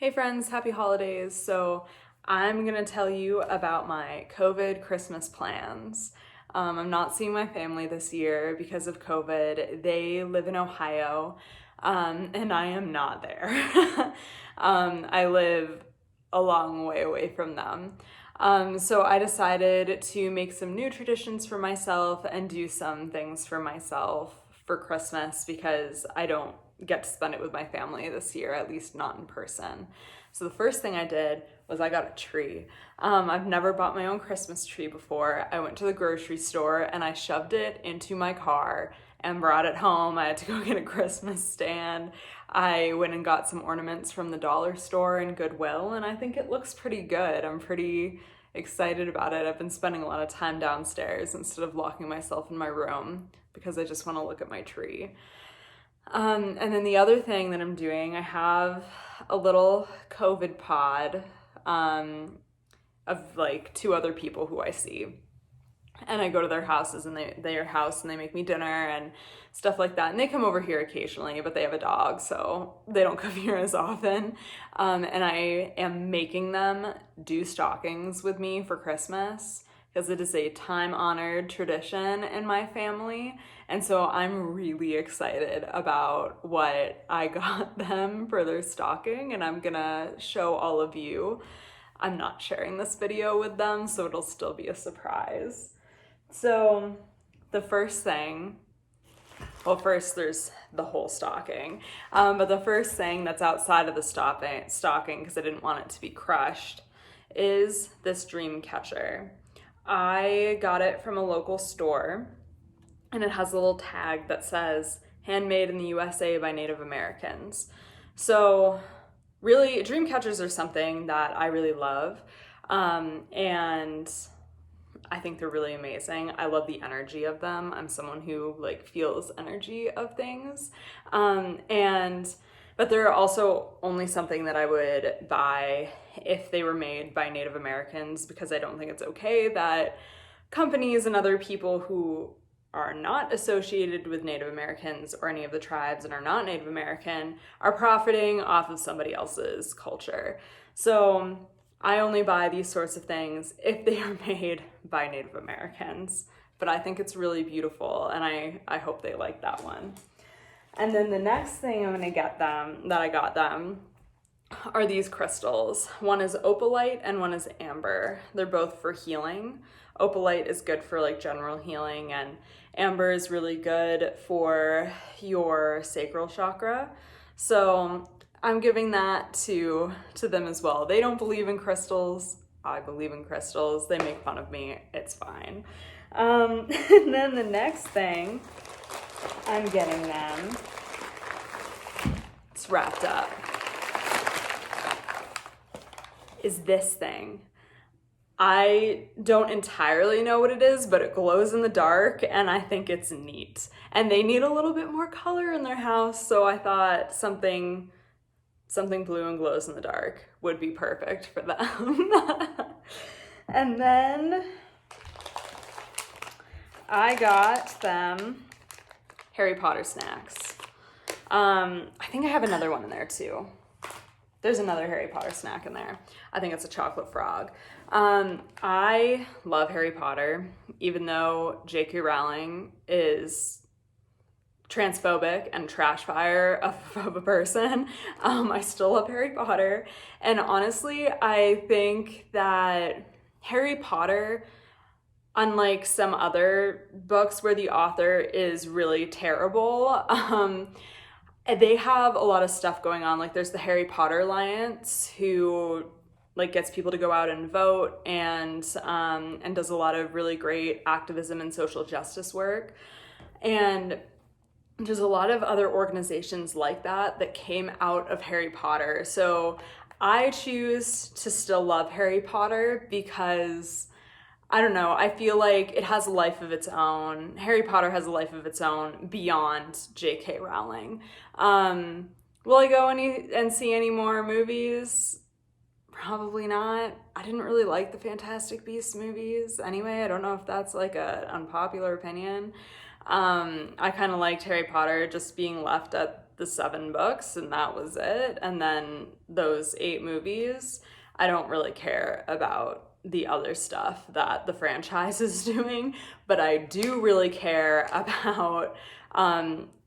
Hey friends, happy holidays. So I'm gonna tell you about my COVID Christmas plans. I'm not seeing my family this year because of COVID. They live in Ohio, and I am not there. I live a long way away from them. So I decided to make some new traditions for myself and do some things for myself for Christmas because I don't get to spend it with my family this year, at least not in person. So the first thing I did was I got a tree. I've never bought my own Christmas tree before. I went to the grocery store and I shoved it into my car and brought it home. I had to go get a Christmas stand. I went and got some ornaments from the dollar store and Goodwill, and I think it looks pretty good. I'm pretty excited about it. I've been spending a lot of time downstairs instead of locking myself in my room because I just want to look at my tree. And then the other thing that I'm doing, I have a little COVID pod of like two other people who I see. And I go to their houses and they make me dinner and stuff like that. And they come over here occasionally, but they have a dog, so they don't come here as often. And I am making them do stockings with me for Christmas because it is a time-honored tradition in my family. And so I'm really excited about what I got them for their stocking, and I'm gonna show all of you. I'm not sharing this video with them, so it'll still be a surprise. So the first thing, well, first there's the whole stocking, but the first thing that's outside of the stocking, because I didn't want it to be crushed, is this dream catcher. I got it from a local store, and it has a little tag that says, handmade in the USA by Native Americans. So really, dream catchers are something that I really love, and I think they're really amazing. I love the energy of them. I'm someone who like feels energy of things. But they're also only something that I would buy if they were made by Native Americans, because I don't think it's okay that companies and other people who are not associated with Native Americans or any of the tribes and are not Native American are profiting off of somebody else's culture. So I only buy these sorts of things if they are made by Native Americans. But I think it's really beautiful, and I hope they like that one. And then the next thing I'm gonna get them, that I got them, are these crystals. One is opalite and one is amber. They're both for healing. Opalite is good for like general healing, and amber is really good for your sacral chakra. So I'm giving that to them as well. They don't believe in crystals. I believe in crystals. They make fun of me. It's fine. And then the next thing I'm getting them, it's wrapped up, is this thing. I don't entirely know what it is, but it glows in the dark and I think it's neat. And they need a little bit more color in their house, so I thought something blue and glows in the dark would be perfect for them. And then I got them Harry Potter snacks. I think I have another one in there too. There's another Harry Potter snack in there. I think it's a chocolate frog. I love Harry Potter, even though J.K. Rowling is transphobic and trash fire of a person. I still love Harry Potter. And honestly, I think that Harry Potter, unlike some other books where the author is really terrible, they have a lot of stuff going on. Like there's the Harry Potter Alliance, who like gets people to go out and vote and does a lot of really great activism and social justice work. And there's a lot of other organizations like that came out of Harry Potter. So I choose to still love Harry Potter because, I don't know, I feel like it has a life of its own. Harry Potter has a life of its own beyond J.K. Rowling. Will I go and see any more movies? Probably not. I didn't really like the Fantastic Beasts movies anyway. I don't know if that's like an unpopular opinion. I kind of liked Harry Potter just being left at the 7 books and that was it. And then those 8 movies, I don't really care about the other stuff that the franchise is doing, but I do really care about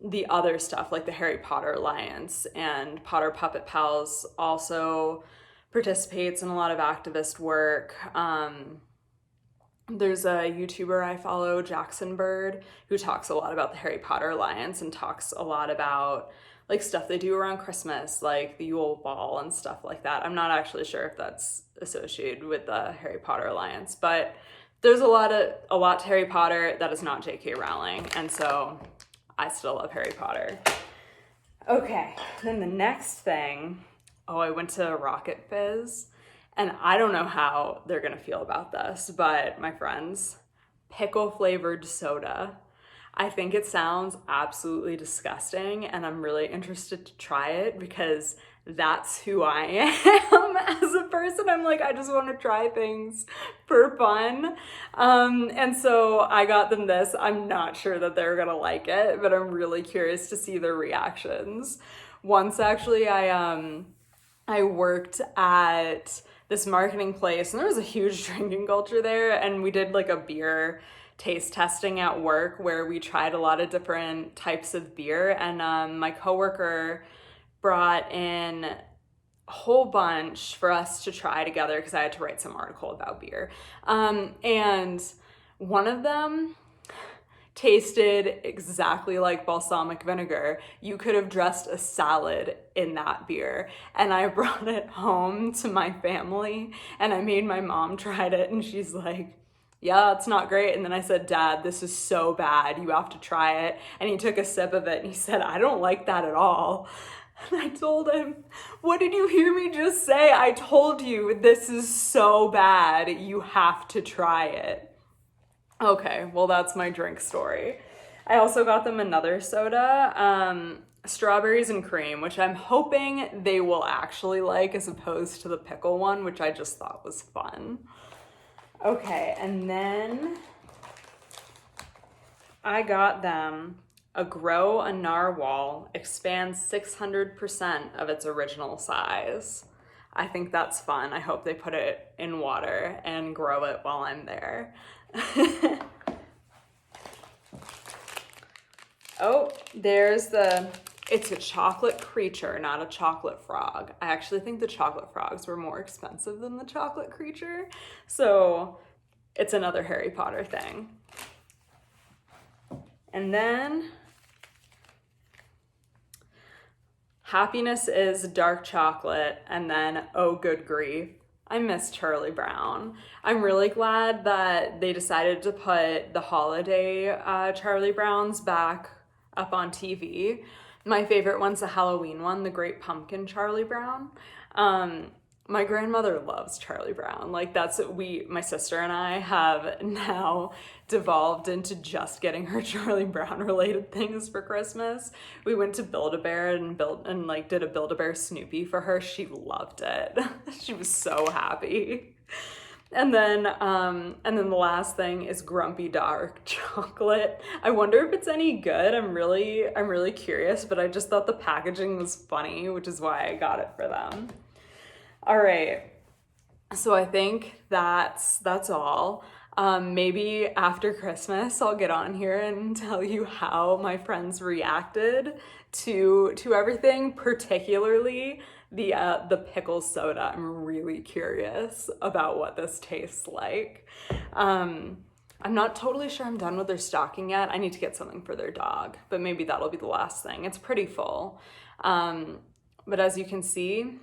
the other stuff like the Harry Potter Alliance, and Potter Puppet Pals also participates in a lot of activist work. There's a YouTuber I follow, Jackson Bird, who talks a lot about the Harry Potter Alliance and talks a lot about like stuff they do around Christmas, like the Yule Ball and stuff like that. I'm not actually sure if that's associated with the Harry Potter Alliance, but there's a lot to Harry Potter that is not J.K. Rowling, and so I still love Harry Potter. Okay, then the next thing, I went to Rocket Fizz. And I don't know how they're gonna feel about this, but my friends, pickle flavored soda. I think it sounds absolutely disgusting and I'm really interested to try it because that's who I am as a person. I'm like, I just want to try things for fun. And so I got them this. I'm not sure that they're gonna like it, but I'm really curious to see their reactions. Once actually I worked at this marketing place and there was a huge drinking culture there, and we did like a beer taste testing at work where we tried a lot of different types of beer, and my coworker brought in a whole bunch for us to try together because I had to write some article about beer, and one of them tasted exactly like balsamic vinegar. You could have dressed a salad in that beer. And I brought it home to my family and I made my mom try it and she's like, yeah, it's not great. And then I said, Dad, this is so bad. You have to try it. And he took a sip of it and he said, I don't like that at all. And I told him, what did you hear me just say? I told you this is so bad. You have to try it. Okay, well, that's my drink story. I also got them another soda, strawberries and cream, which I'm hoping they will actually like as opposed to the pickle one, which I just thought was fun. Okay, and then I got them a Grow a Narwhal expands 600% of its original size. I think that's fun. I hope they put it in water and grow it while I'm there. Oh, it's a chocolate creature, not a chocolate frog. I actually think the chocolate frogs were more expensive than the chocolate creature. So it's another Harry Potter thing. And then Happiness is dark chocolate, and then oh good grief, I miss Charlie Brown. I'm really glad that they decided to put the holiday Charlie Browns back up on TV. My favorite one's the Halloween one, the Great Pumpkin Charlie Brown. My grandmother loves Charlie Brown. Like my sister and I have now devolved into just getting her Charlie Brown related things for Christmas. We went to Build-A-Bear and did a Build-A-Bear Snoopy for her. She loved it. She was so happy. And then the last thing is Grumpy Dark Chocolate. I wonder if it's any good. I'm really curious, but I just thought the packaging was funny, which is why I got it for them. All right, so I think that's all. Maybe after Christmas, I'll get on here and tell you how my friends reacted to everything, particularly the pickle soda. I'm really curious about what this tastes like. I'm not totally sure I'm done with their stocking yet. I need to get something for their dog, but maybe that'll be the last thing. It's pretty full. But as you can see,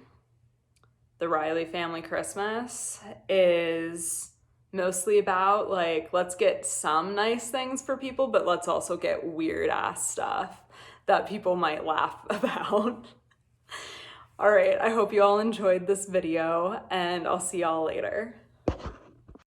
the Riley family Christmas is mostly about let's get some nice things for people, but let's also get weird ass stuff that people might laugh about. All right, I hope you all enjoyed this video and I'll see y'all later.